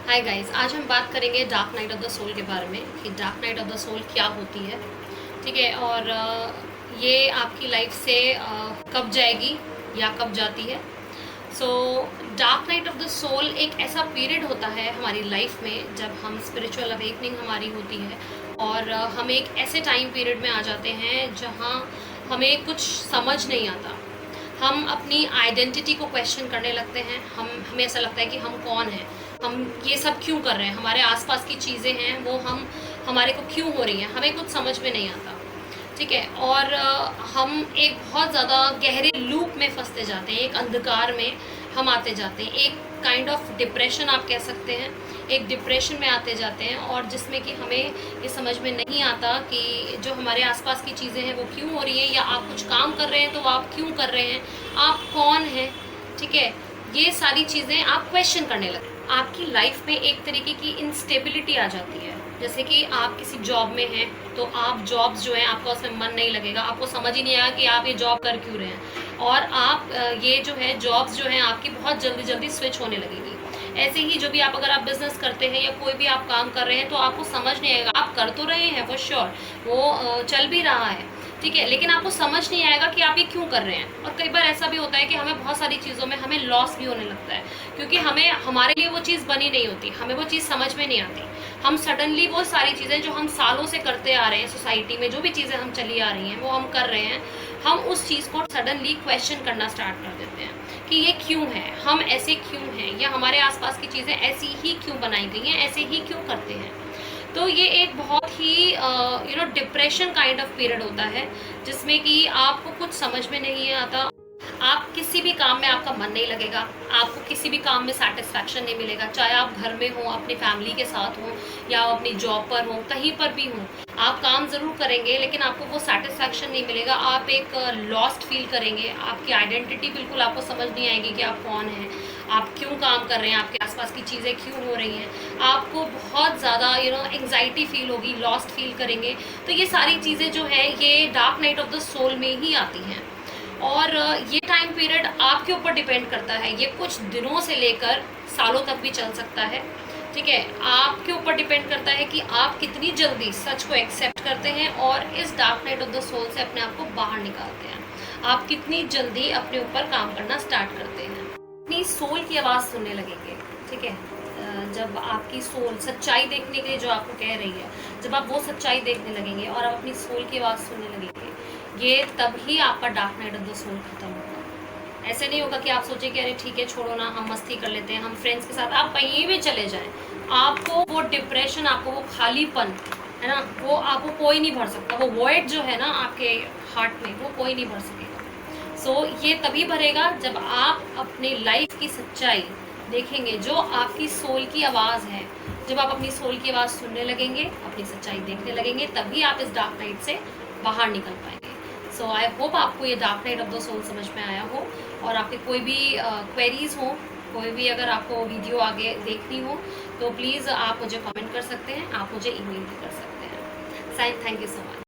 Hi guys, आज हम बात करेंगे dark night of the soul के बारे में कि dark night of the soul क्या होती है। ठीक है। और ये आपकी लाइफ से कब जाएगी या कब जाती है। So dark night of the soul एक ऐसा पीरियड होता है हमारी लाइफ में जब हम स्पिरिचुअल अवेकनिंग हमारी होती है और हम एक ऐसे टाइम पीरियड में आ जाते हैं जहाँ हमें कुछ समझ नहीं आता। हम अपनी आइडेंटिटी को क्वेश्चन करने लगते हैं। हमें ऐसा लगता है कि हम कौन हैं, हम ये सब क्यों कर रहे हैं, हमारे आसपास की चीज़ें हैं वो हमारे को क्यों हो रही हैं, हमें कुछ समझ में नहीं आता। ठीक है। और हम एक बहुत ज़्यादा गहरे लूप में फंसते जाते हैं, एक अंधकार में हम आते जाते हैं, एक काइंड ऑफ डिप्रेशन आप कह सकते हैं। एक डिप्रेशन में आते जाते हैं और जिसमें कि हमें ये समझ में नहीं आता कि जो हमारे आसपास की चीज़ें हैं वो क्यों हो रही हैं, या आप कुछ काम कर रहे हैं तो आप क्यों कर रहे हैं, आप कौन हैं। ठीक है। ये सारी चीज़ें आप क्वेश्चन करने लगते हैं। आपकी लाइफ में एक तरीके की इंस्टेबिलिटी आ जाती है। जैसे कि आप किसी जॉब में हैं तो आप जॉब्स जो हैं आपका उसमें मन नहीं लगेगा, आपको समझ ही नहीं आएगा कि आप ये जॉब कर क्यों रहे हैं, और आप ये जो है जॉब्स जो हैं आपकी बहुत जल्दी जल्दी स्विच होने लगेगी। ऐसे ही जो भी आप अगर आप बिजनेस करते हैं या कोई भी आप काम कर रहे हैं तो आपको समझ नहीं आएगा। आप कर तो रहे हैं फॉर श्योर, वो चल भी रहा है, ठीक है, लेकिन आपको समझ नहीं आएगा कि आप ये क्यों कर रहे हैं। और कई बार ऐसा भी होता है कि हमें बहुत सारी चीज़ों में हमें लॉस भी होने लगता है, क्योंकि हमें हमारे लिए वो चीज़ बनी नहीं होती, हमें वो चीज़ समझ में नहीं आती। हम सडनली वो सारी चीज़ें जो हम सालों से करते आ रहे हैं, सोसाइटी में जो भी चीज़ें हम चली आ रही हैं वो हम कर रहे हैं, हम उस चीज़ को सडनली क्वेश्चन करना स्टार्ट कर देते हैं कि ये क्यों है, हम ऐसे क्यों हैं, या हमारे आसपास की चीज़ें ऐसी ही क्यों बनाई गई हैं, ऐसे ही क्यों करते हैं। तो ये एक बहुत ही डिप्रेशन काइंड ऑफ पीरियड होता है जिसमें कि आपको कुछ समझ में नहीं आता। आप किसी भी काम में आपका मन नहीं लगेगा, आपको किसी भी काम में सेटिस्फैक्शन नहीं मिलेगा, चाहे आप घर में हो, अपनी फैमिली के साथ हो, या अपनी जॉब पर हो, कहीं पर भी हो। आप काम ज़रूर करेंगे लेकिन आपको वो सेटिस्फैक्शन नहीं मिलेगा, आप एक लॉस्ट फील करेंगे, आपकी आइडेंटिटी बिल्कुल आपको समझ नहीं आएगी कि आप कौन हैं, आप क्यों काम कर रहे हैं, आपके आसपास की चीज़ें क्यों हो रही हैं। आपको बहुत ज़्यादा एंग्जाइटी फील होगी, लॉस्ट फील करेंगे। तो ये सारी चीज़ें जो है ये dark night of the soul में ही आती हैं। और ये टाइम पीरियड आपके ऊपर डिपेंड करता है, ये कुछ दिनों से लेकर सालों तक भी चल सकता है। ठीक है। आपके ऊपर डिपेंड करता है कि आप कितनी जल्दी सच को एक्सेप्ट करते हैं और इस dark night of the soul से अपने आप को बाहर निकालते हैं। आप कितनी जल्दी अपने ऊपर काम करना स्टार्ट करते हैं, अपनी सोल की आवाज़ सुनने लगेंगे। ठीक है। जब आपकी सोल सच्चाई देखने के लिए जो आपको कह रही है, जब आप वो सच्चाई देखने लगेंगे और आप अपनी सोल की आवाज़ सुनने लगेंगे, ये तभी आपका dark night of the soul खत्म होगा। ऐसे नहीं होगा कि आप सोचें कि अरे ठीक है छोड़ो ना, हम मस्ती कर लेते हैं, हम फ्रेंड्स के साथ, आप कहीं भी चले जाएं, आपको वो डिप्रेशन, आपको वो खालीपन है ना, वो आपको कोई नहीं भर सकता। वो वॉइड जो है ना आपके हार्ट में, वो कोई नहीं भर सकेगा। सो ये तभी भरेगा जब आप अपनी लाइफ की सच्चाई देखेंगे, जो आपकी सोल की आवाज़ है। जब आप अपनी सोल की आवाज़ सुनने लगेंगे, अपनी सच्चाई देखने लगेंगे, तभी आप इस डार्क नाइट से बाहर निकल पाएंगे। सो आई होप आपको ये dark night of the soul समझ में आया हो, और आपके कोई भी क्वेरीज हो, कोई भी अगर आपको वीडियो आगे देखनी हो तो प्लीज़ आप मुझे कमेंट कर सकते हैं, आप मुझे ईमेल भी कर सकते हैं। Thank you so much.